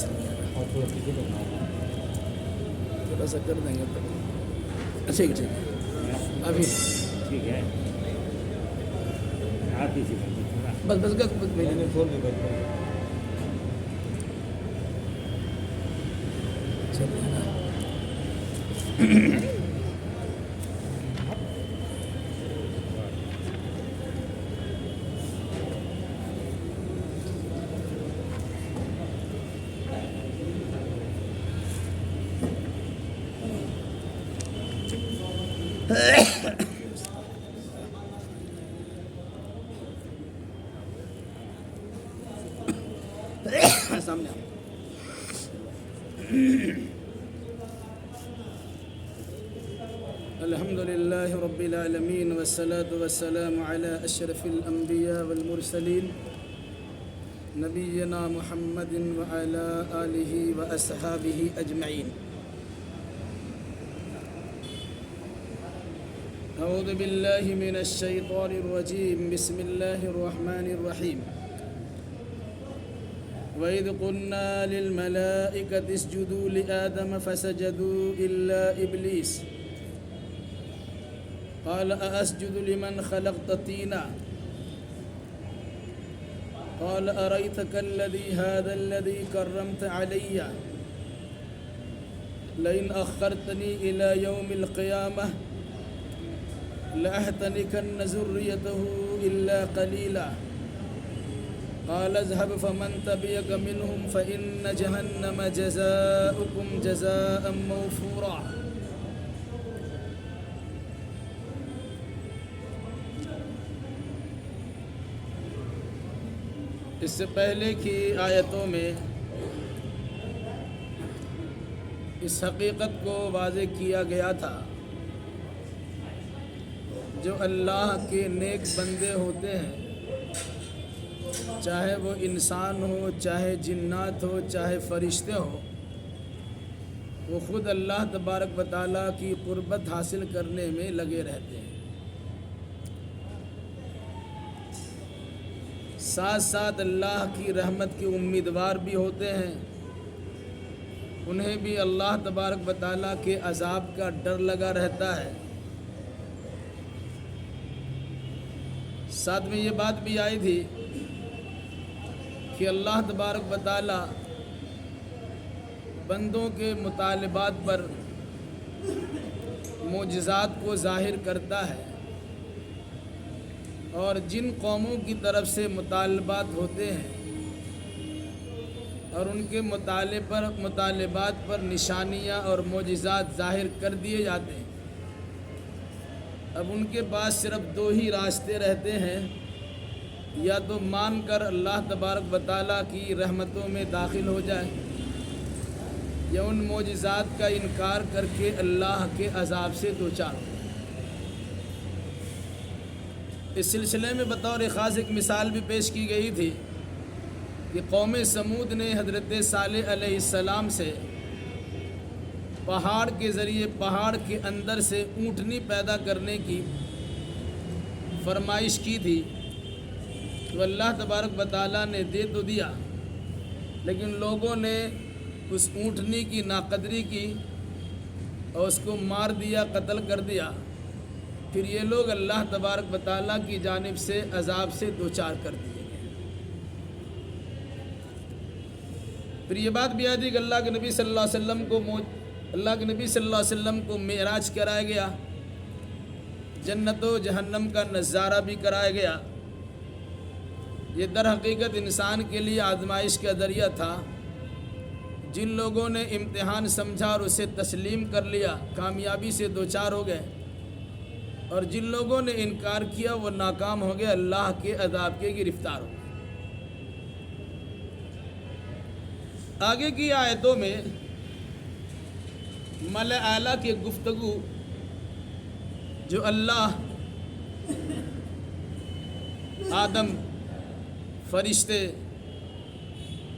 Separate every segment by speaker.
Speaker 1: اور تھوڑا پیچھے کرنا ہوگا.
Speaker 2: تھوڑا سا کر دیں گے تو ٹھیک ٹھیک ابھی
Speaker 1: ٹھیک ہے آپ پیچھے کر دیں تھوڑا.
Speaker 2: بس بس بس
Speaker 1: میں نے چھوڑ دیا کرتا ہوں.
Speaker 2: چلیے نا. سامنے آؤ. الحمد لله رب العالمين والصلاة والسلام على أشرف الأنبياء والمرسلين نبينا محمد وعلى آله وأصحابه أجمعين. أعوذ بالله من الشيطان الرجيم. بسم الله الرحمن الرحيم. وإذ قلنا للملائكة اسجدوا لآدم فسجدوا إلا إبليس قال أأسجد لمن خلقت طينا قال أريتك هذا الذي كرمت علي لئن أخرتني إلى يوم القيامة لأحتنكن ذريته إلا قليلا قال اذهب فمن تبعك منهم فإن جهنم جزاؤكم جزاء موفورا. اس سے پہلے کی آیتوں میں اس حقیقت کو واضح کیا گیا تھا جو اللہ کے نیک بندے ہوتے ہیں، چاہے وہ انسان ہو، چاہے جنات ہو، چاہے فرشتے ہو، وہ خود اللہ تبارک و تعالیٰ کی قربت حاصل کرنے میں لگے رہتے ہیں، ساتھ ساتھ اللہ کی رحمت کے امیدوار بھی ہوتے ہیں، انہیں بھی اللہ تبارک و تعالیٰ کے عذاب کا ڈر لگا رہتا ہے. ساتھ میں یہ بات بھی آئی تھی کہ اللہ تبارک و تعالیٰ بندوں کے مطالبات پر معجزات کو ظاہر کرتا ہے، اور جن قوموں کی طرف سے مطالبات ہوتے ہیں اور ان کے مطالبات پر نشانیاں اور معجزات ظاہر کر دیے جاتے ہیں، اب ان کے پاس صرف دو ہی راستے رہتے ہیں، یا تو مان کر اللہ تبارک و تعالیٰ کی رحمتوں میں داخل ہو جائے، یا ان معجزات کا انکار کر کے اللہ کے عذاب سے دوچار ہو. اس سلسلے میں بطور خاص ایک مثال بھی پیش کی گئی تھی کہ قوم سمود نے حضرت صالح علیہ السلام سے پہاڑ کے ذریعے پہاڑ کے اندر سے اونٹنی پیدا کرنے کی فرمائش کی تھی، تو اللہ تبارک و تعالیٰ نے دے تو دیا، لیکن لوگوں نے اس اونٹنی کی ناقدری کی اور اس کو مار دیا، قتل کر دیا. پھر یہ لوگ اللہ تبارک و تعالیٰ کی جانب سے عذاب سے دوچار کر دیے گئے. پھر یہ بات بھی آئی تھی کہ اللہ کے نبی صلی اللہ علیہ وسلم کو معراج کرایا گیا، جنت و جہنم کا نظارہ بھی کرایا گیا. یہ در حقیقت انسان کے لیے آزمائش کا ذریعہ تھا. جن لوگوں نے امتحان سمجھا اور اسے تسلیم کر لیا، کامیابی سے دوچار ہو گئے، اور جن لوگوں نے انکار کیا وہ ناکام ہو گئے، اللہ کے عذاب کے گرفتار ہو گئے. آگے کی آیتوں میں ملأ اعلیٰ کی گفتگو جو اللہ، آدم، فرشتے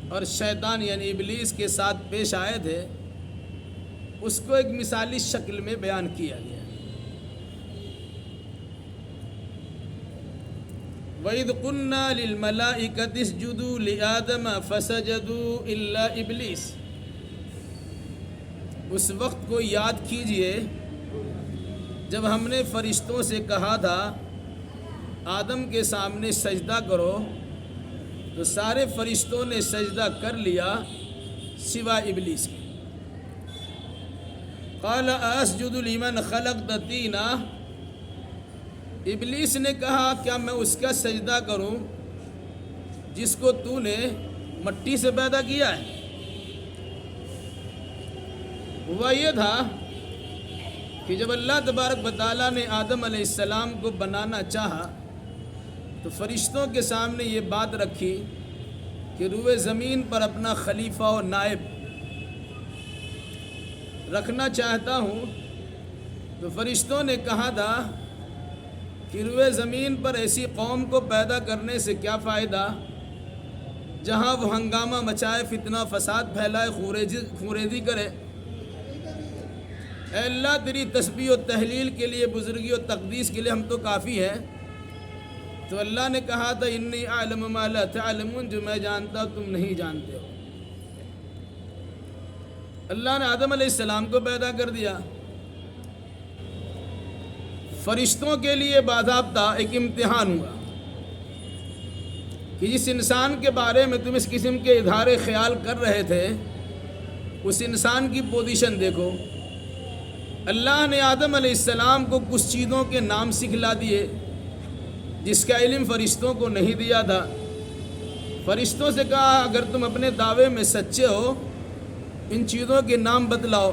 Speaker 2: اور شیطان یعنی ابلیس کے ساتھ پیش آئے تھے، اس کو ایک مثالی شکل میں بیان کیا گیا. وَإِذْ قُلْنَا لِلْمَلَائِكَةِ اسْجُدُوا لِآدَمَ فَسَجَدُوا إِلَّا إِبْلِيسَ. اس وقت کو یاد کیجئے جب ہم نے فرشتوں سے کہا تھا آدم کے سامنے سجدہ کرو، تو سارے فرشتوں نے سجدہ کر لیا سوائے ابلیس کے. قال اسجد لمن خلقت طینا. ابلیس نے کہا کیا میں اس کا سجدہ کروں جس کو تو نے مٹی سے پیدا کیا ہے؟ ہوا یہ تھا کہ جب اللہ تبارک و تعالیٰ نے آدم علیہ السلام کو بنانا چاہا تو فرشتوں کے سامنے یہ بات رکھی کہ روئے زمین پر اپنا خلیفہ و نائب رکھنا چاہتا ہوں. تو فرشتوں نے کہا تھا کہ روئے زمین پر ایسی قوم کو پیدا کرنے سے کیا فائدہ جہاں وہ ہنگامہ مچائے، فتنہ فساد پھیلائے، خوریزی کرے. اے اللہ تیری تسبیح و تحلیل کے لیے، بزرگی و تقدیس کے لیے ہم تو کافی ہیں. تو اللہ نے کہا تھا انی اعلم ما لا تعلمون، جو میں جانتا ہوں تم نہیں جانتے ہو. اللہ نے آدم علیہ السلام کو پیدا کر دیا. فرشتوں کے لیے باضابطہ ایک امتحان ہوا کہ جس انسان کے بارے میں تم اس قسم کے اظہار خیال کر رہے تھے اس انسان کی پوزیشن دیکھو. اللہ نے آدم علیہ السلام کو کچھ چیزوں کے نام سکھلا دیے جس کا علم فرشتوں کو نہیں دیا تھا. فرشتوں سے کہا اگر تم اپنے دعوے میں سچے ہو ان چیزوں کے نام بتلاؤ.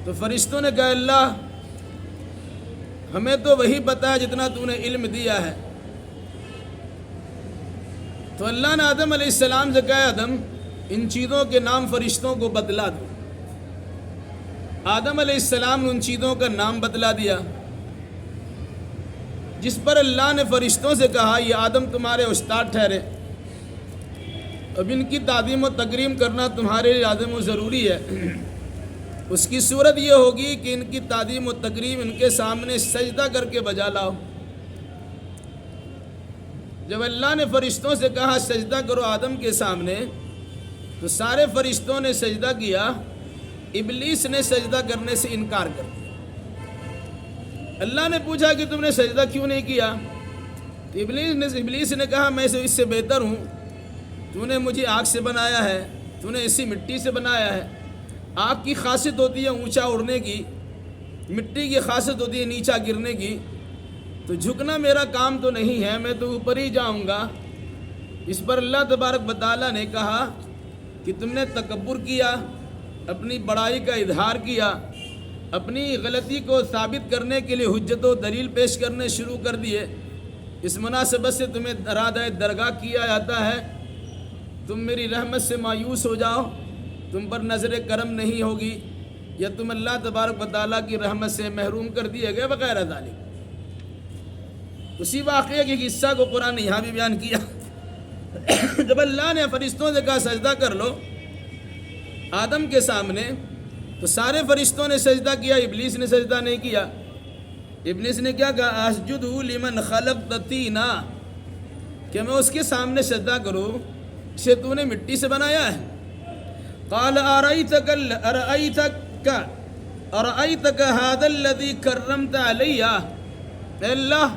Speaker 2: تو فرشتوں نے کہا اللہ ہمیں تو وہی پتہ ہے جتنا تو نے علم دیا ہے. تو اللہ نے آدم علیہ السلام سے کہا آدم ان چیزوں کے نام فرشتوں کو بتلا دو. آدم علیہ السلام نے ان چیزوں کا نام بتلا دیا، جس پر اللہ نے فرشتوں سے کہا یہ آدم تمہارے استاد ٹھہرے، اب ان کی تعظیم و تکریم کرنا تمہارے لیے لازم و ضروری ہے. اس کی صورت یہ ہوگی کہ ان کی تعظیم و تکریم ان کے سامنے سجدہ کر کے بجا لاؤ. جب اللہ نے فرشتوں سے کہا سجدہ کرو آدم کے سامنے تو سارے فرشتوں نے سجدہ کیا، ابلیس نے سجدہ کرنے سے انکار کر دیا. اللہ نے پوچھا کہ تم نے سجدہ کیوں نہیں کیا؟ تو ابلیس نے کہا میں اس سے بہتر ہوں، تو نے مجھے آگ سے بنایا ہے، تو نے اسی مٹی سے بنایا ہے. آگ کی خاصیت ہوتی ہے اونچا اڑنے کی، مٹی کی خاصیت ہوتی ہے نیچا گرنے کی. تو جھکنا میرا کام تو نہیں ہے، میں تو اوپر ہی جاؤں گا. اس پر اللہ تبارک و تعالیٰ نے کہا کہ تم نے تکبر کیا، اپنی بڑائی کا اظہار کیا، اپنی غلطی کو ثابت کرنے کے لیے حجت و دلیل پیش کرنے شروع کر دیے. اس مناسبت سے تمہیں ارادہ درگاہ کیا جاتا ہے تم میری رحمت سے مایوس ہو جاؤ، تم پر نظر کرم نہیں ہوگی، یا تم اللہ تبارک و تعالیٰ کی رحمت سے محروم کر دیے گئے وغیرہ ذالک. اسی واقعے کے قصہ کو قرآن نے یہاں بھی بیان کیا. جب اللہ نے فرشتوں سے کہا سجدہ کر لو آدم کے سامنے تو سارے فرشتوں نے سجدہ کیا، ابلیس نے سجدہ نہیں کیا. ابلیس نے کیا کہا اسجد لمن خلقت طینا، کہ میں اس کے سامنے سجدہ کروں جسے تو نے مٹی سے بنایا ہے. قال ارأيتك هذا الذي كرمت علی. اے اللہ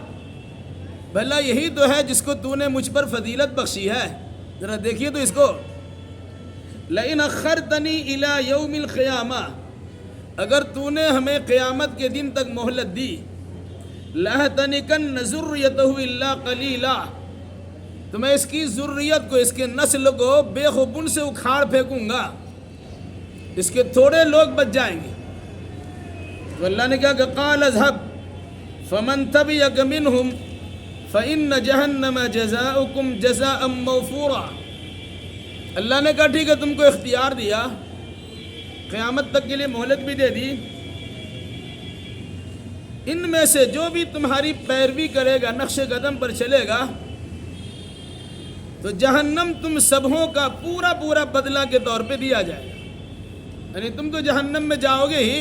Speaker 2: بھلا یہی تو ہے جس کو تو نے مجھ پر فضیلت بخشی ہے، ذرا دیکھیے تو اس کو. لئن اخرتنی الی یوم القیامہ، اگر تو نے ہمیں قیامت کے دن تک مہلت دی، لَأَحْتَنِكَنَّ ذُرِّيَّتَهُ إِلَّا قَلِيلًا، تو میں اس کی ذریت کو، اس کے نسل کو بے خوبن سے اکھاڑ پھینکوں گا، اس کے تھوڑے لوگ بچ جائیں گے. تو اللہ نے کہا کہ قال اذهب فمن تبعك منهم فإن جہنم جزاؤکم جزاء موفورا. اللہ نے کہا ٹھیک ہے تم کو اختیار دیا، قیامت تک کے لیے مہلت بھی دے دی، ان میں سے جو بھی تمہاری پیروی کرے گا، نقش قدم پر چلے گا، تو جہنم تم سبھوں کا پورا پورا بدلہ کے طور پہ دیا جائے گا. یعنی تم تو جہنم میں جاؤ گے ہی،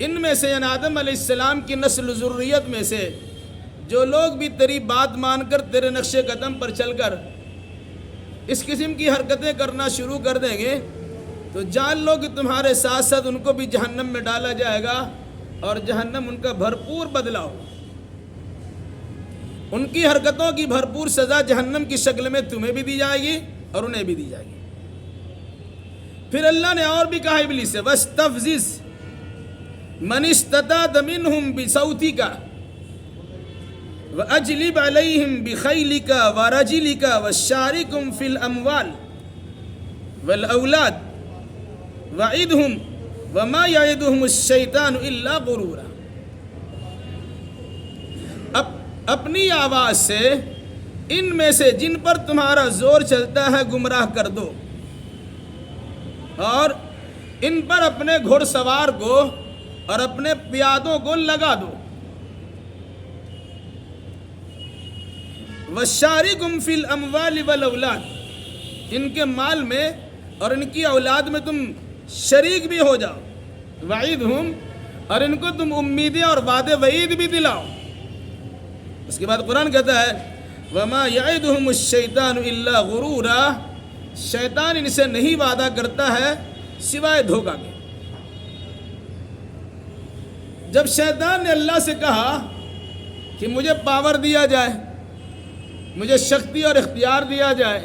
Speaker 2: ان میں سے یعنی آدم علیہ السلام کی نسل و ذریت میں سے جو لوگ بھی تیری بات مان کر تیرے نقش قدم پر چل کر اس قسم کی حرکتیں کرنا شروع کر دیں گے تو جان لو کہ تمہارے ساتھ ساتھ ان کو بھی جہنم میں ڈالا جائے گا اور جہنم ان کا بھرپور بدلہ ہوگا. ان کی حرکتوں کی بھرپور سزا جہنم کی شکل میں تمہیں بھی دی جائے گی اور انہیں بھی دی جائے گی. پھر اللہ نے اور بھی کہا ابلیس سے وَاسْتَفْزِزْ مَنِ اسْتَطَعْتَ مِنْهُمْ بِصَوْتِكَ وَأَجْلِبْ عَلَيْهِمْ بِخَيْلِكَ وَرَجِلِكَ وَشَارِكُمْ فِي الْأَمْوَالِ وَالْأَوْلَادِ وَعِدْهُمْ وَمَا يَعِدُهُمُ الشَّيْطَانُ إِلَّا غُرُورًا. اپنی آواز سے ان میں سے جن پر تمہارا زور چلتا ہے گمراہ کر دو اور ان پر اپنے گھوڑ سوار کو اور اپنے پیادوں کو لگا دو. وَشَارِكُمْ فِي الْأَمْوَالِ وَالْأَوْلَادِ ان کے مال میں اور ان کی اولاد میں تم شریک بھی ہو جاؤ. وعیدہم اور ان کو تم امیدیں اور وعدے وعید بھی دلاؤ. اس کے بعد قرآن کہتا ہے وَمَا يَعِدُهُمُ الشَّيْطَانُ إِلَّا غُرُورًا شیطان ان سے نہیں وعدہ کرتا ہے سوائے دھوکہ کے. جب شیطان نے اللہ سے کہا کہ مجھے پاور دیا جائے, مجھے شکتی اور اختیار دیا جائے,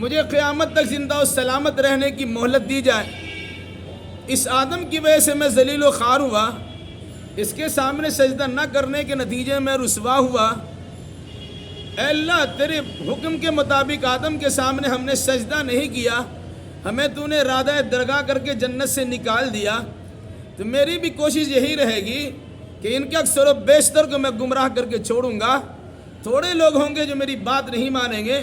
Speaker 2: مجھے قیامت تک زندہ و سلامت رہنے کی مہلت دی جائے, اس آدم کی وجہ سے میں ذلیل و خوار ہوا, اس کے سامنے سجدہ نہ کرنے کے نتیجے میں رسوا ہوا, اے اللہ تیرے حکم کے مطابق آدم کے سامنے ہم نے سجدہ نہیں کیا, ہمیں تو نے ارادہ درگاہ کر کے جنت سے نکال دیا, تو میری بھی کوشش یہی رہے گی کہ ان کے اکثر و بیشتر کو میں گمراہ کر کے چھوڑوں گا. تھوڑے لوگ ہوں گے جو میری بات نہیں مانیں گے,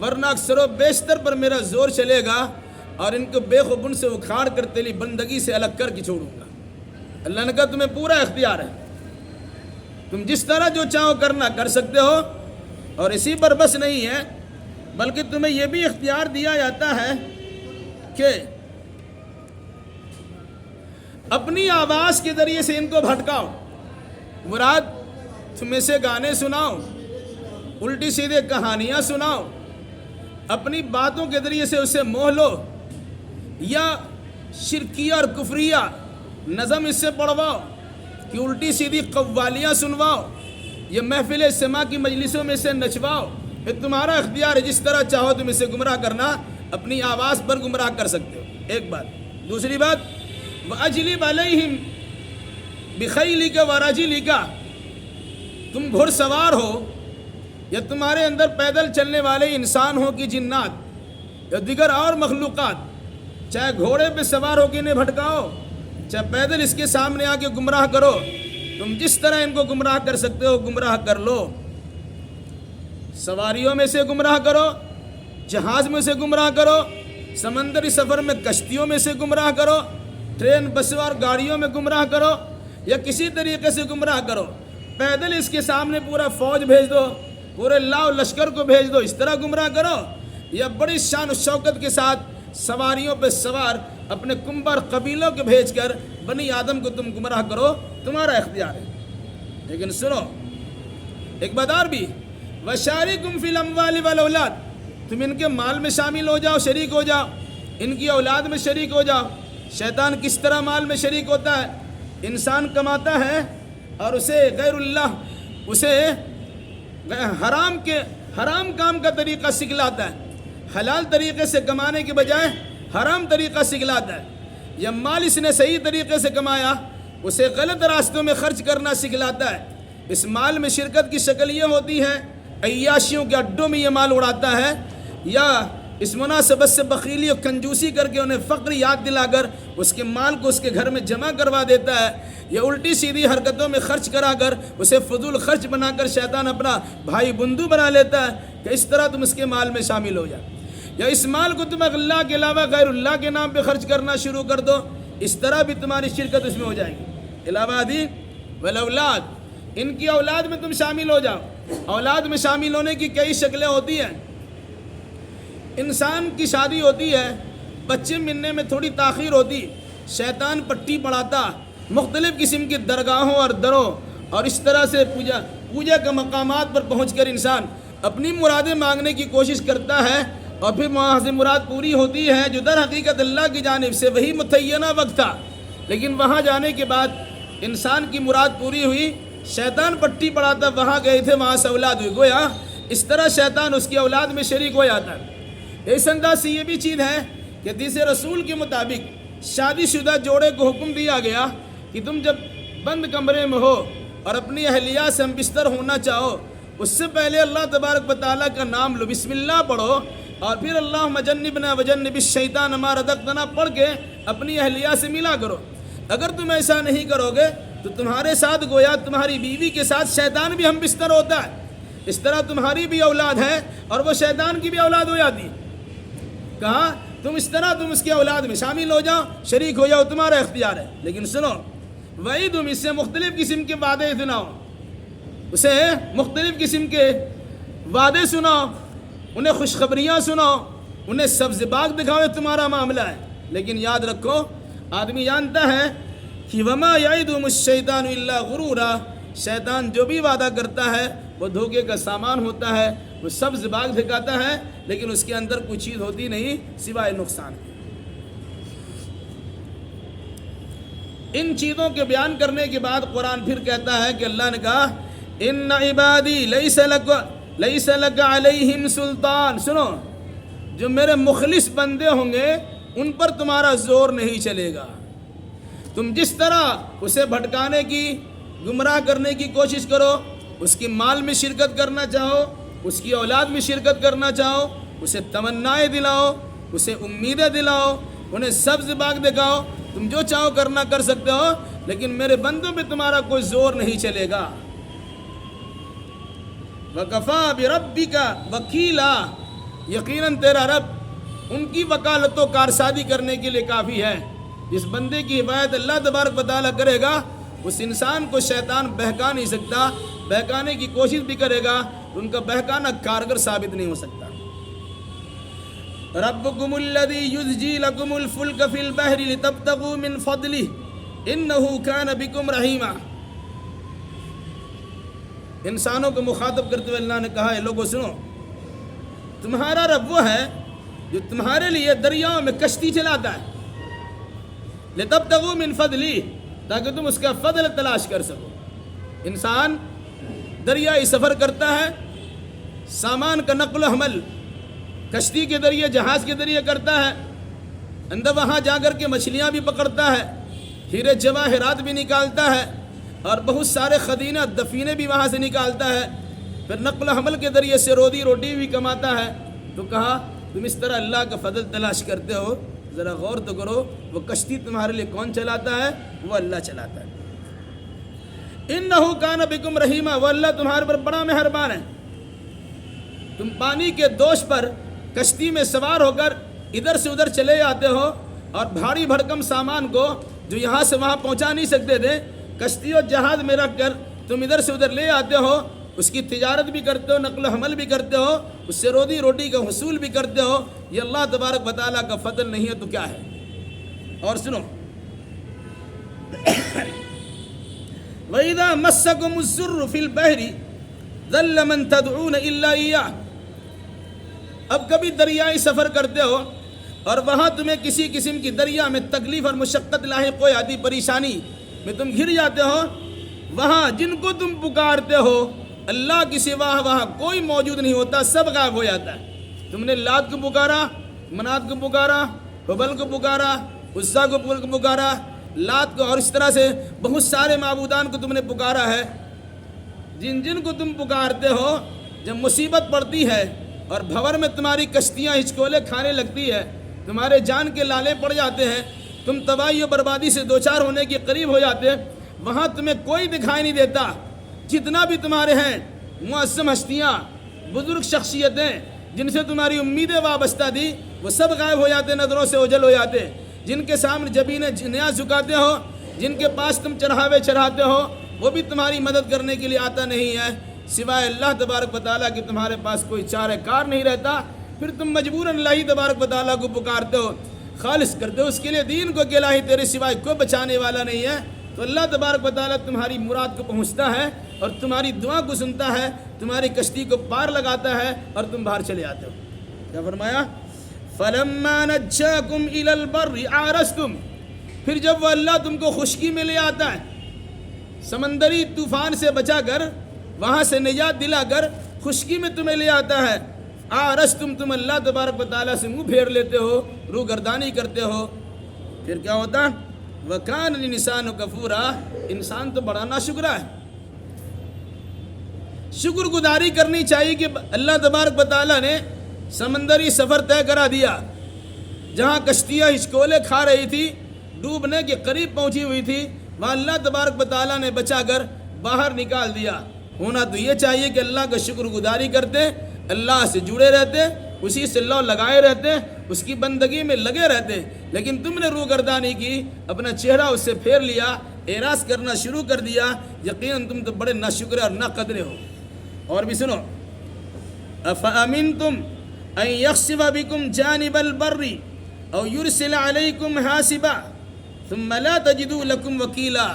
Speaker 2: ورنہ اکثر و بیشتر پر میرا زور چلے گا اور ان کو بے خبن سے اکھاڑ کر تیری بندگی سے الگ کر کے چھوڑوں گا. اللہ نے کہا تمہیں پورا اختیار ہے, تم جس طرح جو چاہو کرنا کر سکتے ہو, اور اسی پر بس نہیں ہے بلکہ تمہیں یہ بھی اختیار دیا جاتا ہے کہ اپنی آواز کے ذریعے سے ان کو بھٹکاؤ. مراد تم اسے گانے سناؤ, الٹی سیدھے کہانیاں سناؤ, اپنی باتوں کے ذریعے سے اسے موہ لو, یا شرکیہ اور کفریہ نظم اس سے پڑھواؤ کہ الٹی سیدھی قوالیاں سنواؤ, یہ محفل سما کی مجلسوں میں سے نچواؤ. یہ تمہارا اختیار ہے, جس طرح چاہو تم اسے گمراہ کرنا, اپنی آواز پر گمراہ کر سکتے ہو. ایک بات. دوسری بات وَأَجْلِبْ عَلَيْهِمْ بِخَيْلِكَ وَرَجِلِكَ تم گھڑ سوار ہو یا تمہارے اندر پیدل چلنے والے انسان ہو کہ جنات یا دیگر اور مخلوقات, چاہے گھوڑے پہ سوار ہو کے انہیں بھٹکاؤ, چاہے پیدل اس کے سامنے آ کے گمراہ کرو, تم جس طرح ان کو گمراہ کر سکتے ہو گمراہ کر لو. سواریوں میں سے گمراہ کرو, جہاز میں سے گمراہ کرو, سمندری سفر میں کشتیوں میں سے گمراہ کرو, ٹرین بس اور گاڑیوں میں گمراہ کرو, یا کسی طریقے سے گمراہ کرو. پیدل اس کے سامنے پورا فوج بھیج دو, پورے لاؤ لشکر کو بھیج دو, اس طرح گمراہ کرو, یا بڑی شان و شوکت کے ساتھ سواریوں پہ سوار اپنے کنبر قبیلوں کے بھیج کر بنی آدم کو تم گمراہ کرو, تمہارا اختیار ہے. لیکن سنو ایک بات اور بھی, وَشَارِكُمْ فِي الْأَمْوَالِ وَالْأَوْلَادِ تم ان کے مال میں شامل ہو جاؤ, شریک ہو جاؤ, ان کی اولاد میں شریک ہو جاؤ. شیطان کس طرح مال میں شریک ہوتا ہے؟ انسان کماتا ہے اور اسے غیر اللہ اسے حرام کام کا طریقہ سکھلاتا ہے, حلال طریقے سے کمانے کے بجائے حرام طریقہ سکھلاتا ہے. یا مال اس نے صحیح طریقے سے کمایا اسے غلط راستوں میں خرچ کرنا سکھلاتا ہے. اس مال میں شرکت کی شکل یہ ہوتی ہے عیاشیوں کے اڈوں میں یہ مال اڑاتا ہے, یا اس مناسبت سے بخیلی اور کنجوسی کر کے انہیں فقر یاد دلا کر اس کے مال کو اس کے گھر میں جمع کروا دیتا ہے, یا الٹی سیدھی حرکتوں میں خرچ کرا کر اسے فضول خرچ بنا کر شیطان اپنا بھائی بندو بنا لیتا ہے کہ اس طرح تم اس کے مال میں شامل ہو جائے. یا اس مال کو تم اللہ کے علاوہ غیر اللہ کے نام پہ خرچ کرنا شروع کر دو, اس طرح بھی تمہاری شرکت اس میں ہو جائے گی. علاوہ دی والاولاد ان کی اولاد میں تم شامل ہو جاؤ. اولاد میں شامل ہونے کی کئی شکلیں ہوتی ہیں. انسان کی شادی ہوتی ہے, بچے ملنے میں تھوڑی تاخیر ہوتی, شیطان پٹی پڑھاتا, مختلف قسم کی درگاہوں اور دروں اور اس طرح سے پوجا کے مقامات پر پہنچ کر انسان اپنی مرادیں مانگنے کی کوشش کرتا ہے اور پھر وہاں سے مراد پوری ہوتی ہے جو در حقیقت اللہ کی جانب سے وہی متعینہ وقت تھا، لیکن وہاں جانے کے بعد انسان کی مراد پوری ہوئی، شیطان پٹی پڑاتا، وہاں گئے تھے وہاں سے اولاد ہوئی، گویا اس طرح شیطان اس کی اولاد میں شریک ہو جاتا ہے۔ اس انداز سے یہ بھی چیز ہے کہ حدیث رسول کے مطابق شادی شدہ جوڑے کو حکم دیا گیا کہ تم جب بند کمرے میں ہو اور اپنی اہلیہ سے ہم بستر ہونا چاہو، اس سے پہلے اللہ تبارک و تعالیٰ کا نام لو، بسم اللہ پڑھو، اور پھر اللہم جنبنا وجنب الشیطان ما رزقتنا پڑھ کے اپنی اہلیہ سے ملا کرو۔ اگر تم ایسا نہیں کرو گے تو تمہارے ساتھ گویا تمہاری بیوی کے ساتھ شیطان بھی ہم بستر ہوتا ہے، اس طرح تمہاری بھی اولاد ہے اور وہ شیطان کی بھی اولاد ہو جاتی ہے۔ کہا تم اس طرح تم اس کی اولاد میں شامل ہو جاؤ، شریک ہو جاؤ، تمہارا اختیار ہے، لیکن سنو وہی تم اس سے مختلف قسم کے وعدے سناؤ، اسے مختلف قسم کے وعدے سناؤ، انہیں خوشخبریاں سناؤ، انہیں سبز باغ دکھاؤ، تمہارا معاملہ ہے، لیکن یاد رکھو آدمی جانتا ہے کہ وما یعدہم الشیطان الا غرورا، شیطان جو بھی وعدہ کرتا ہے وہ دھوکے کا سامان ہوتا ہے، وہ سبز باغ دکھاتا ہے لیکن اس کے اندر کوئی چیز ہوتی نہیں سوائے نقصان کے۔ ان چیزوں کے بیان کرنے کے بعد قرآن پھر کہتا ہے کہ اللہ نے کہا ان عبادی لیس لک علیہم سلطان، سنو جو میرے مخلص بندے ہوں گے ان پر تمہارا زور نہیں چلے گا، تم جس طرح اسے بھٹکانے کی گمراہ کرنے کی کوشش کرو، اس کی مال میں شرکت کرنا چاہو، اس کی اولاد میں شرکت کرنا چاہو، اسے تمنائیں دلاؤ، اسے امیدیں دلاؤ، انہیں سبز باغ دکھاؤ، تم جو چاہو کرنا کر سکتے ہو، لیکن میرے بندوں پہ تمہارا کوئی زور نہیں چلے گا۔ وَكَفَى بِرَبِّكَ وَكِيلًا، یقیناً تیرا رب ان کی وکالت و کارسازی کرنے کے لیے کافی ہے۔ جس بندے کی حمایت اللہ تبارک و تعالیٰ کرے گا اس انسان کو شیطان بہکا نہیں سکتا، بہکانے کی کوشش بھی کرے گا تو ان کا بہکانا کارگر ثابت نہیں ہو سکتا۔ ربکم الذی یزجی لکم الفلک فی البحر لتبتغوا من فضلہ انہ کان بکم رحیما۔ انسانوں کو مخاطب کرتے ہوئے اللہ نے کہا ہے لوگوں سنو، تمہارا رب وہ ہے جو تمہارے لیے دریاؤں میں کشتی چلاتا ہے، لتبتغوا من فضلہ، تاکہ تم اس کا فضل تلاش کر سکو۔ انسان دریائی سفر کرتا ہے، سامان کا نقل و حمل کشتی کے ذریعے جہاز کے ذریعے کرتا ہے، اندر وہاں جا کر کے مچھلیاں بھی پکڑتا ہے، ہیرے جواہرات بھی نکالتا ہے، اور بہت سارے خزینہ دفینے بھی وہاں سے نکالتا ہے، پھر نقل و حمل کے ذریعے سے روزی بھی کماتا ہے۔ تو کہا تم اس طرح اللہ کا فضل تلاش کرتے ہو، ذرا غور تو کرو وہ کشتی تمہارے لیے کون چلاتا ہے؟ وہ اللہ چلاتا ہے۔ انہ کان بکم رحیما، وہ اللہ تمہارے پر بڑا مہربان ہے۔ تم پانی کے دوش پر کشتی میں سوار ہو کر ادھر سے ادھر چلے جاتے ہو، اور بھاری بھرکم سامان کو جو یہاں سے وہاں پہنچا نہیں سکتے تھے کشتی اور جہاز میں رکھ کر تم ادھر سے ادھر لے آتے ہو، اس کی تجارت بھی کرتے ہو، نقل و حمل بھی کرتے ہو، اس سے روزی کا حصول بھی کرتے ہو۔ یہ اللہ تبارک و تعالیٰ کا فضل نہیں ہے تو کیا ہے؟ اور سنو وَإِذَا مَسَّكُمُ الضُّرُّ فِي الْبَحْرِ ضَلَّ مَن تَدْعُونَ إِلَّا إِيَّاهُ، اب کبھی دریائی سفر کرتے ہو اور وہاں تمہیں کسی قسم کی دریا میں تکلیف اور مشقت لاحق ہو جاتی، پریشانی میں تم گھر جاتے ہو، وہاں جن کو تم پکارتے ہو اللہ کی سوا وہاں کوئی موجود نہیں ہوتا، سب غائب ہو جاتا ہے۔ تم نے لات کو پکارا، منات کو پکارا، حبل کو پکارا، عزا کو پکارا، لات کو، اور اس طرح سے بہت سارے معبودان کو تم نے پکارا ہے۔ جن جن کو تم پکارتے ہو جب مصیبت پڑتی ہے اور بھور میں تمہاری کشتیاں ہچکولے کھانے لگتی ہے، تمہارے جان کے لالے پڑ جاتے ہیں، تم تباہی و بربادی سے دوچار ہونے کے قریب ہو جاتے، وہاں تمہیں کوئی دکھائی نہیں دیتا۔ جتنا بھی تمہارے ہیں معظم ہستیاں، بزرگ شخصیتیں جن سے تمہاری امیدیں وابستہ تھی، وہ سب غائب ہو جاتے، نظروں سے اوجھل ہو جاتے۔ جن کے سامنے جبینیں نیاز جھکاتے ہو، جن کے پاس تم چڑھاتے ہو، وہ بھی تمہاری مدد کرنے کے لیے آتا نہیں ہے، سوائے اللہ تبارک و تعالیٰ کہ تمہارے پاس کوئی چارہ کار نہیں رہتا۔ پھر تم مجبوراً اللہ تبارک و تعالیٰ کو پکارتے ہو، خالص کرتے ہو اس کے لیے دین کو کہ الہی تیرے سوائے کوئی بچانے والا نہیں ہے، تو اللہ تبارک و تعالیٰ تمہاری مراد کو پہنچتا ہے اور تمہاری دعا کو سنتا ہے، تمہاری کشتی کو پار لگاتا ہے اور تم باہر چلے آتے ہو۔ کیا فرمایا؟ فَلَمَّا نَجَّاكُمْ إِلَى الْبَرِّ عَارَسْتُمْ، پھر جب وہ اللہ تم کو خشکی میں لے آتا ہے، سمندری طوفان سے بچا کر، وہاں سے نجات دلا کر خشکی میں تمہیں لے آتا ہے، عَارَسْتُمْ، تم اللہ تبارک و تعالیٰ سے منہ پھیر لیتے ہو، روگردانی کرتے ہو، پھر کیا ہوتا؟ وَكَانَ الْإِنسَانُ كَفُورًا، انسان تو بڑا ناشکرا ہے۔ شکر گزاری کرنی چاہیے کہ اللہ تبارک و تعالیٰ نے سمندری سفر طے کرا دیا، جہاں کشتیاں ہچکولے کھا رہی تھی، ڈوبنے کے قریب پہنچی ہوئی تھی، وہاں اللہ تبارک و تعالیٰ نے بچا کر باہر نکال دیا۔ ہونا تو یہ چاہیے کہ اللہ کا شکر گزاری کرتے، اللہ سے جڑے رہتے، اسی سے لو لگائے رہتے، اس کی بندگی میں لگے رہتے، لیکن تم نے روگردانی کی، اپنا چہرہ اس سے پھیر لیا، اعراض کرنا شروع کر دیا، یقیناً تم تو بڑے ناشکرے اور ناقدرے ہو۔ اور بھی سنو، أَفَأَمِنْتُمْ أَنْ يَخْسِفَ بِكُمْ جَانِبَ الْبَرِّ أَوْ يُرْسِلَ عَلَيْكُمْ حَاسِبًا ثُمَّ لَا تَجِدُوا لَكُمْ وَكِيلًا۔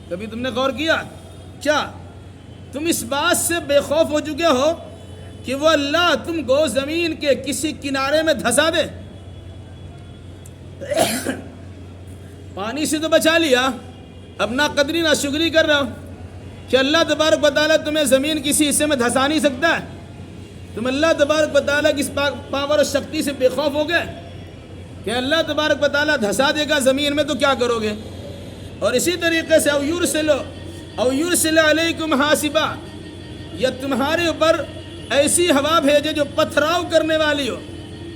Speaker 2: کبھی تم نے غور کیا کیا تم اس بات سے بے خوف ہو چکے ہو کہ وہ اللہ تم کو زمین کے کسی کنارے میں دھسا دے؟ پانی سے تو بچا لیا، اب ناقدری ناشکری کر رہا ہو کہ اللہ تبارک و تعالیٰ تمہیں زمین کسی حصے میں دھسا نہیں سکتا ہے؟ تم اللہ تبارک و تعالیٰ کی اس پاور اور شکتی سے بے خوف ہو گئے کہ اللہ تبارک و تعالیٰ دھسا دے گا زمین میں تو کیا کرو گے؟ اور اسی طریقے سے او یرسل علیکم حاسبا، یا تمہارے اوپر ایسی ہوا بھیجے جو پتھراؤ کرنے والی ہو،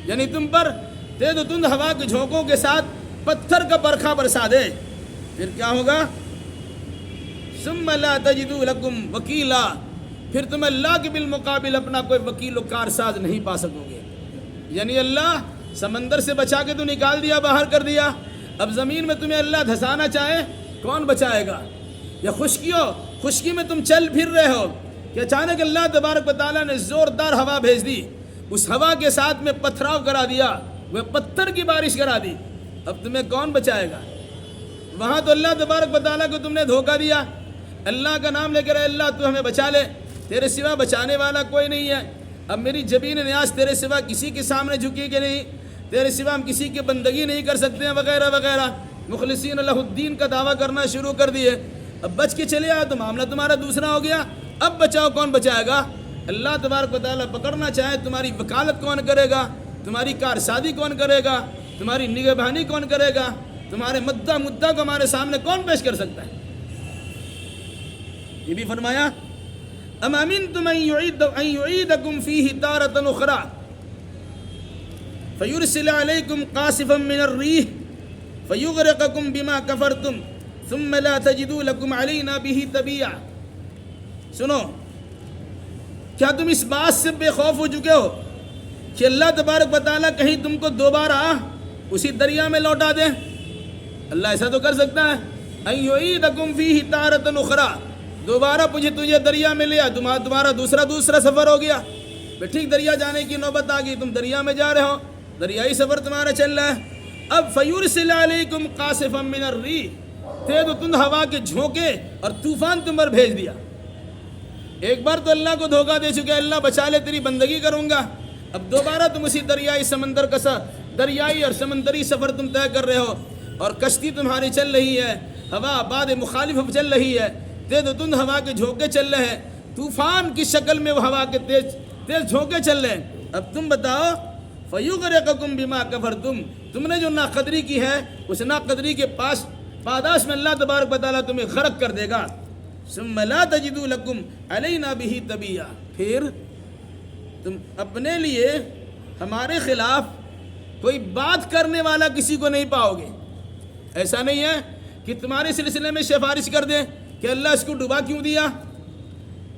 Speaker 2: یعنی تم پر تیز و تند ہوا کے جھونکوں کے ساتھ پتھر کا برکھا برسا دے، پھر کیا ہوگا؟ ثم لا تجدوا لکم وکیلا، پھر تم اللہ کے بالمقابل اپنا کوئی وکیل و کارساز نہیں پا سکو گے۔ یعنی اللہ سمندر سے بچا کے تو نکال دیا، باہر کر دیا، اب زمین میں تمہیں اللہ دھسانا چاہے کون بچائے گا؟ یا خشکی میں تم چل پھر رہے ہو کہ اچانک اللہ تبارک و تعالیٰ نے زوردار ہوا بھیج دی، اس ہوا کے ساتھ میں پتھراؤ کرا دیا، وہ پتھر کی بارش کرا دی، اب تمہیں کون بچائے گا؟ وہاں تو اللہ تبارک و تعالیٰ کو تم نے دھوکہ دیا، اللہ کا نام لے کر اللہ تو ہمیں بچا لے، تیرے سوا بچانے والا کوئی نہیں ہے، اب میری جبین نیاز تیرے سوا کسی کے سامنے جھکی کہ نہیں، تیرے سوا ہم کسی کی بندگی نہیں کر سکتے ہیں، وغیرہ وغیرہ، مخلصین اللہ الدین کا دعویٰ کرنا شروع کر دیے۔ اب بچ کے چلے آئے تو معاملہ تمہارا دوسرا ہو گیا، اب بچاؤ کون بچائے گا؟ اللہ تبارک و تعالیٰ پکڑنا چاہے تمہاری وکالت کون کرے گا؟ تمہاری کارسازی کون کرے گا؟ تمہاری نگہبانی کون کرے گا؟ تمہارے مدعا کو ہمارے سامنے کون پیش کر سکتا ہے؟ یہ بھی فرمایا ام امنتم ان یعیدکم فیہ تارۃ اخری فیرسل علیکم قاصفا من الریح فیغرقکم بما کفرتم ثم لا تجدوا لکم علینا بہ تبیعا۔ سنو، کیا تم اس بات سے بے خوف ہو چکے ہو کہ اللہ تبارک و تعالیٰ کہیں تم کو دوبارہ اسی دریا میں لوٹا دے؟ اللہ ایسا تو کر سکتا ہے، ان یعیدکم فیہ تارۃ اخری، دوبارہ تجھے دریا میں لیا، تمہارا دوسرا سفر ہو گیا، ٹھیک دریا جانے کی نوبت آ گئی، تم دریا میں جا رہے ہو، دریائی سفر تمہارا چل رہا ہے، اب فیرسل علیکم قاصفا من الریح، تیز و تند ہوا کے جھونکے اور طوفان تم پر بھیج دیا۔ ایک بار تو اللہ کو دھوکہ دے چکے، اللہ بچا لے تیری بندگی کروں گا، اب دوبارہ تم اسی دریائی اور سمندری سفر تم طے کر رہے ہو، اور کشتی تمہاری چل رہی ہے، ہوا آباد مخالف چل رہی ہے، تیز و تند ہوا کے جھونکے چل رہے ہیں، طوفان کی شکل میں وہ ہوا کے تیز جھونکے چل رہے ہیں، اب تم بتاؤ فیغرقکم بما کفرتم، تم نے جو ناقدری کی ہے اس ناقدری کے پاداش میں اللہ تبارک و تعالیٰ تمہیں غرق کر دے گا۔ ثم لا تجدوا لکم علینا بہ تبیعا، پھر تم اپنے لیے ہمارے خلاف کوئی بات کرنے والا کسی کو نہیں پاؤ گے۔ ایسا نہیں ہے کہ تمہارے سلسلے میں سفارش کر دیں کہ اللہ اس کو ڈبا کیوں دیا،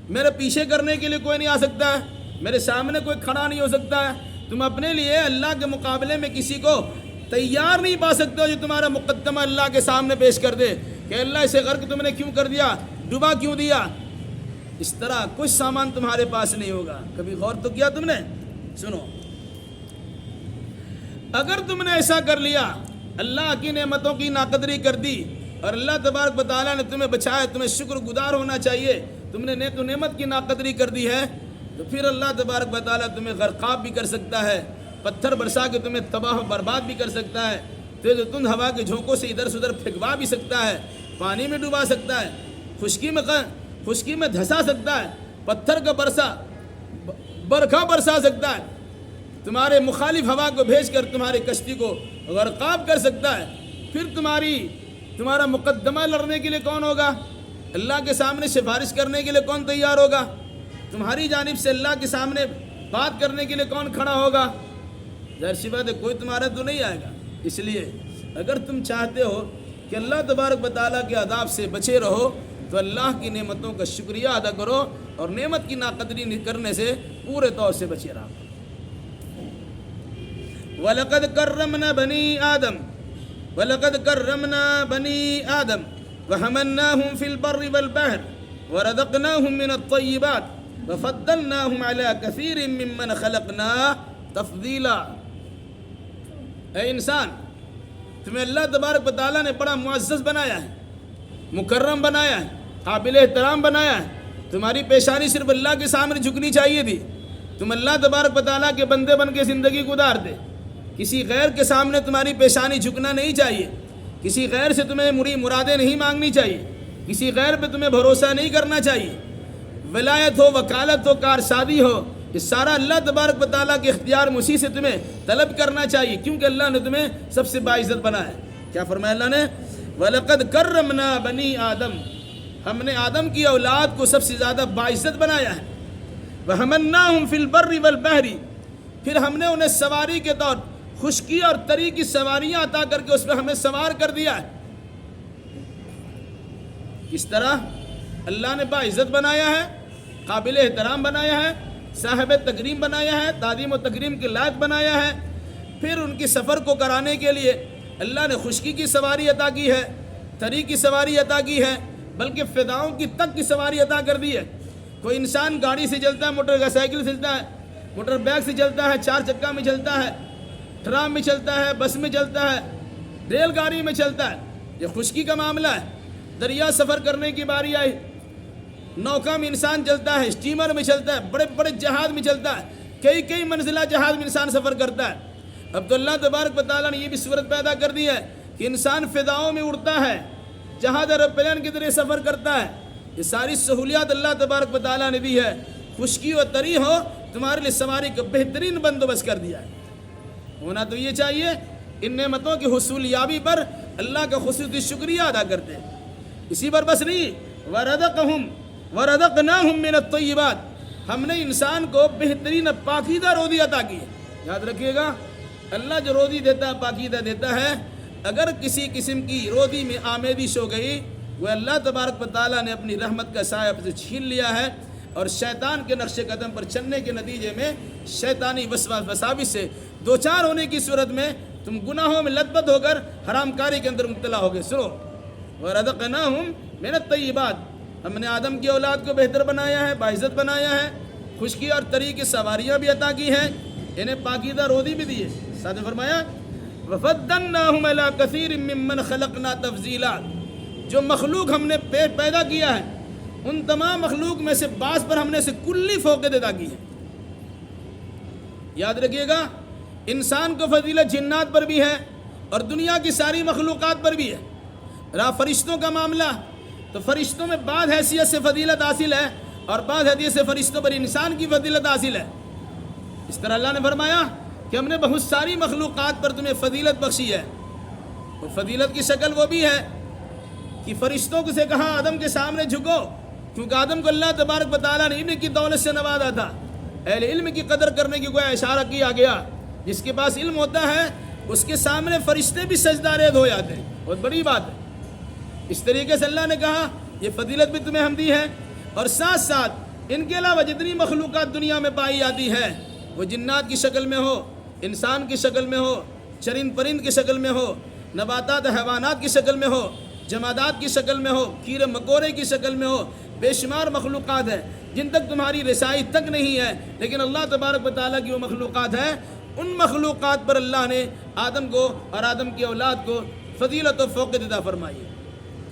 Speaker 2: میرے پیچھے کرنے کے لیے کوئی نہیں آ سکتا ہے، میرے سامنے کوئی کھڑا نہیں ہو سکتا ہے، تم اپنے لیے اللہ کے مقابلے میں کسی کو تیار نہیں پا سکتے ہو جو تمہارا مقدمہ اللہ کے سامنے پیش کر دے کہ اللہ اسے غرق تم نے کیوں کر دیا، ڈبا کیوں دیا۔ اس طرح کچھ سامان تمہارے پاس نہیں ہوگا۔ کبھی غور تو کیا تم نے؟ سنو، اگر تم نے ایسا کر لیا، اللہ کی نعمتوں کی ناقدری کر دی، اور اللہ تبارک و تعالیٰ نے تمہیں بچایا، تمہیں شکر گزار ہونا چاہیے. تم نے نیک و نعمت کی ناقدری کر دی ہے تو پھر اللہ تبارک و تعالیٰ تمہیں غرقاب بھی کر سکتا ہے، پتھر برسا کے تمہیں تباہ و برباد بھی کر سکتا ہے، تیز و تند ہوا کے جھونکوں سے ادھر سے ادھر پھینکوا بھی سکتا ہے، پانی میں ڈبا سکتا ہے، خشکی میں دھسا سکتا ہے، پتھر کا برکھا برسا سکتا ہے، تمہارے مخالف ہوا کو بھیج کر تمہاری کشتی کو غرقاب کر سکتا ہے. پھر تمہارا مقدمہ لڑنے کے لیے کون ہوگا؟ اللہ کے سامنے سفارش کرنے کے لیے کون تیار ہوگا؟ تمہاری جانب سے اللہ کے سامنے بات کرنے کے لیے کون کھڑا ہوگا؟ ظاہر سی بات ہے کوئی تمہارا تو نہیں آئے گا. اس لیے اگر تم چاہتے ہو کہ اللہ تبارک و تعالیٰ کے عذاب سے بچے رہو تو اللہ کی نعمتوں کا شکریہ ادا کرو اور نعمت کی ناقدری کرنے سے پورے طور سے بچے رہو. وَلَقَدْ كَرَّمْنَا بَنِي آدَمَ وَحَمَلْنَاهُمْ فِي الْبَرِّ وَالْبَحْرِ وَرَزَقْنَاهُمْ مِنَ الطَّيِّبَاتِ وَفَضَّلْنَاهُمْ عَلَى كَثِيرٍ مِّمَّنْ خَلَقْنَا تَفْضِيلًا. اے انسان، تمہیں اللہ تبارک و تعالیٰ نے بڑا معزز بنایا ہے، مکرم بنایا ہے، قابل احترام بنایا ہے. تمہاری پیشانی صرف اللہ کے سامنے جھکنی چاہیے تھی. تم اللہ تبارک و تعالیٰ کے بندے بن کے زندگی گزارتے. کسی غیر کے سامنے تمہاری پیشانی جھکنا نہیں چاہیے، کسی غیر سے تمہیں مرادیں نہیں مانگنی چاہیے، کسی غیر پہ تمہیں بھروسہ نہیں کرنا چاہیے. ولایت ہو، وکالت ہو، کارسازی ہو، یہ سارا اللہ تبارک و تعالیٰ کے اختیار میں اسی سے تمہیں طلب کرنا چاہیے، کیونکہ اللہ نے تمہیں سب سے باعزت بنایا ہے. کیا فرمایا اللہ نے؟ وَلَقَدْ كَرَّمْنَا بَنِي آدَمَ، ہم نے آدم کی اولاد کو سب سے زیادہ باعزت بنایا ہے. وَحَمَلْنَاهُمْ فِي الْبَرِّ وَالْبَحْرِ، پھر ہم نے انہیں سواری کے طور خشکی اور تری کی سواریاں عطا کر کے اس پہ ہمیں سوار کر دیا ہے. کس طرح؟ اللہ نے باعزت بنایا ہے، قابل احترام بنایا ہے، صاحب تکریم بنایا ہے، تعظیم و تکریم کے لائق بنایا ہے. پھر ان کی سفر کو کرانے کے لیے اللہ نے خشکی کی سواری عطا کی ہے، تری کی سواری عطا کی ہے، بلکہ فضاؤں کی تک کی سواری عطا کر دی ہے. کوئی انسان گاڑی سے چلتا ہے، موٹر سائیکل سے چلتا ہے، موٹر بائیک سے چلتا ہے، 4 چکا میں چلتا ہے، ٹرام میں چلتا ہے، بس میں چلتا ہے، ریل گاڑی میں چلتا ہے. یہ خشکی کا معاملہ ہے. دریا سفر کرنے کی باری آئی، نوکا میں انسان چلتا ہے، اسٹیمر میں چلتا ہے، بڑے بڑے جہاز میں چلتا ہے، کئی منزلہ جہاز میں انسان سفر کرتا ہے. اب تو اللہ تبارک و تعالیٰ نے یہ بھی صورت پیدا کر دی ہے کہ انسان فضاؤں میں اڑتا ہے، جہاز ایروپلین کی طرح سفر کرتا ہے. یہ ساری سہولیات اللہ تبارک و تعالیٰ نے دی ہے. خشکی و تری ہو، تمہارے لیے سواری کا بہترین بندوبست کر دیا ہے. ہونا تو یہ چاہیے ان نعمتوں کی حصول یابی پر اللہ کا خصوصی شکریہ ادا کرتے ہیں. اسی پر بس نہیں، وَرَزَقْنَاهُمْ مِنَ الطَّيِّبَاتِ، ہم نے انسان کو بہترین پاکیزہ روزی عطا کی ہے. یاد رکھیے گا، اللہ جو روزی دیتا ہے پاکیزہ دیتا ہے. اگر کسی قسم کی روزی میں آمیزش ہو گئی، وہ اللہ تبارک و تعالیٰ نے اپنی رحمت کا سایہ سے چھین لیا ہے، اور شیطان کے نقش قدم پر چلنے کے نتیجے میں شیطانی وساوس سے دوچار ہونے کی صورت میں تم گناہوں میں لت پت ہو کر حرام کاری کے اندر مبتلا ہو گئے. سنو، وَرَزَقْنَاهُمْ مِنَ الطَّيِّبَاتِ، ہم نے آدم کی اولاد کو بہتر بنایا ہے، باعزت بنایا ہے، خشکی اور تری کی سواریاں بھی عطا کی ہیں، انہیں پاکیزہ روزی بھی دی ہے. ساتھ فرمایا وَفَضَّلْنَاهُمْ عَلَىٰ كَثِيرٍ مِّمَّنْ خَلَقْنَا تَفْضِيلًا، جو مخلوق ہم نے پیدا کیا ہے ان تمام مخلوق میں سے بعض پر ہم نے سے کلی فوقیت عطا کی ہے. یاد رکھیے گا، انسان کو فضیلت جنات پر بھی ہے اور دنیا کی ساری مخلوقات پر بھی ہے. رہا فرشتوں کا معاملہ، تو فرشتوں میں بعض حیثیت سے فضیلت حاصل ہے اور بعض حیثیت سے فرشتوں پر انسان کی فضیلت حاصل ہے. اس طرح اللہ نے فرمایا کہ ہم نے بہت ساری مخلوقات پر تمہیں فضیلت بخشی ہے. اور فضیلت کی شکل وہ بھی ہے کہ فرشتوں کو سے کہا آدم کے سامنے جھکو، کیونکہ آدم کو اللہ تبارک و تعالیٰ نے علم کی دولت سے نوازا تھا. اہل علم کی قدر کرنے کی کوئی اشارہ کیا گیا. جس کے پاس علم ہوتا ہے اس کے سامنے فرشتے بھی سجدہ ریز ہو جاتے ہیں. بہت بڑی بات ہے. اس طریقے سے اللہ نے کہا یہ فضیلت بھی تمہیں ہم دی ہے، اور ساتھ ساتھ ان کے علاوہ جتنی مخلوقات دنیا میں پائی جاتی ہے، وہ جنات کی شکل میں ہو، انسان کی شکل میں ہو، چرند پرند کی شکل میں ہو، نباتات حیوانات کی شکل میں ہو، جمادات کی شکل میں ہو، کیڑے مکوڑے کی شکل میں ہو، بے شمار مخلوقات ہیں جن تک تمہاری رسائی تک نہیں ہے، لیکن اللہ تبارک و تعالیٰ کی وہ مخلوقات ہیں. ان مخلوقات پر اللہ نے آدم کو اور آدم کی اولاد کو فضیلت و فوقیت عطا فرمائی ہے.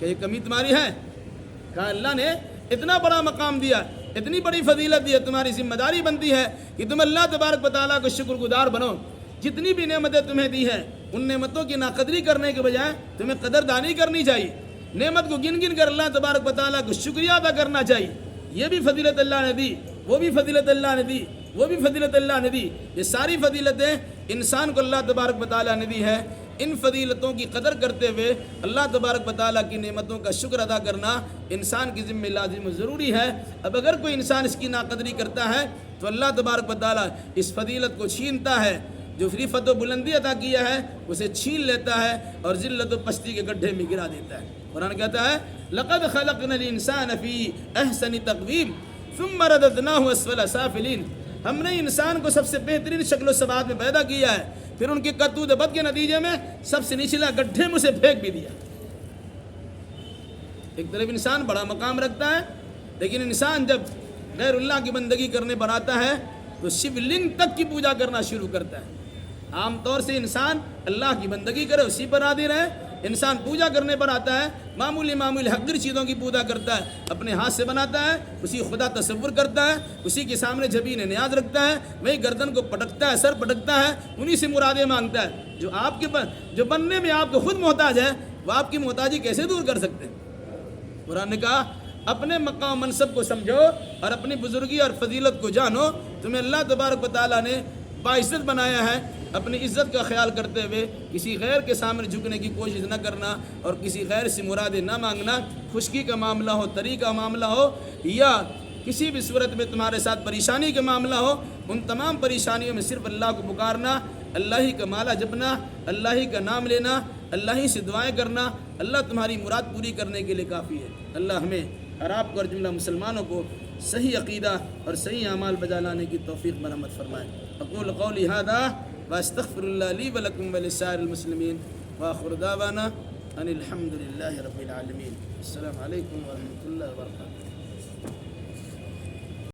Speaker 2: کہ یہ کمی تمہاری ہے؟ کہا اللہ نے اتنا بڑا مقام دیا، اتنی بڑی فضیلت دی ہے، تمہاری ذمہ داری بنتی ہے کہ تم اللہ تبارک و تعالیٰ کو شکر گزار بنو۔ جتنی بھی نعمتیں تمہیں دی ہیں ان نعمتوں کی ناقدری کرنے کے بجائے تمہیں قدردانی کرنی چاہیے، نعمت کو گن گن کر اللہ تبارک و تعالیٰ کو شکریہ ادا کرنا چاہیے۔ یہ بھی فضیلت اللہ نے دی، وہ بھی فضیلت اللہ نے دی، وہ بھی فضیلت اللہ نے دی۔ یہ ساری فضیلتیں انسان کو اللہ تبارک و تعالیٰ نے دی ہے۔ ان فضیلتوں کی قدر کرتے ہوئے اللہ تبارک و تعالیٰ کی نعمتوں کا شکر ادا کرنا انسان کی ذمہ لازم و ضروری ہے۔ اب اگر کوئی انسان اس کی ناقدری کرتا ہے تو اللہ تبارک و تعالیٰ اس فضیلت کو چھینتا ہے، جو رفعت و بلندی عطا کیا ہے اسے چھین لیتا ہے اور ذلت و پستی کے گڈھے میں گرا دیتا ہے۔ قرآن کہتا ہے لقد خلقنا الانسان فی احسن تقویم ثم رددناہ اسفل سافلین، ہم نے انسان کو سب سے بہترین شکل و صفات میں پیدا کیا ہے، پھر ان کے کرتوت بد کے نتیجے میں سب سے نچلا گڈھے میں اسے پھینک بھی دیا۔ ایک طرف انسان بڑا مقام رکھتا ہے، لیکن انسان جب غیر اللہ کی بندگی کرنے پر آتا ہے تو شیو لنگ تک کی پوجا کرنا شروع کرتا ہے۔ عام طور سے انسان اللہ کی بندگی کرے اسی پر راضی رہے، انسان پوجا کرنے پر آتا ہے معمولی حقیر چیزوں کی پوجا کرتا ہے، اپنے ہاتھ سے بناتا ہے، اسی خدا تصور کرتا ہے، اسی کے سامنے جبین نیاز رکھتا ہے، وہی گردن کو پٹکتا ہے، سر پٹکتا ہے، انہی سے مرادیں مانگتا ہے۔ جو بننے میں آپ کو خود محتاج ہے وہ آپ کی محتاجی کیسے دور کر سکتے ہیں؟ قرآن نے کہا اپنے مقام منصب کو سمجھو اور اپنی بزرگی اور فضیلت کو جانو، تمہیں اللہ تبارک و تعالیٰ نے باعزت بنایا ہے۔ اپنی عزت کا خیال کرتے ہوئے کسی غیر کے سامنے جھکنے کی کوشش نہ کرنا اور کسی غیر سے مرادیں نہ مانگنا، خشکی کا معاملہ ہو، تری کا معاملہ ہو یا کسی بھی صورت میں تمہارے ساتھ پریشانی کا معاملہ ہو، ان تمام پریشانیوں میں صرف اللہ کو پکارنا، اللہ ہی کا مالا جپنا، اللہ ہی کا نام لینا، اللہ ہی سے دعائیں کرنا، اللہ تمہاری مراد پوری کرنے کے لیے کافی ہے۔ اللہ ہمیں اور آپ کو اور جملہ مسلمانوں کو صحیح عقیدہ اور صحیح اعمال بجا لانے کی توفیق مرحمت فرمائے۔ اقول قولی ھذا واستغفر اللہ لی ولکم ولسائر المسلمین وآخر دعوانا ان الحمد للہ رب العالمین۔ السلام علیکم ورحمۃ اللہ وبرکاتہ۔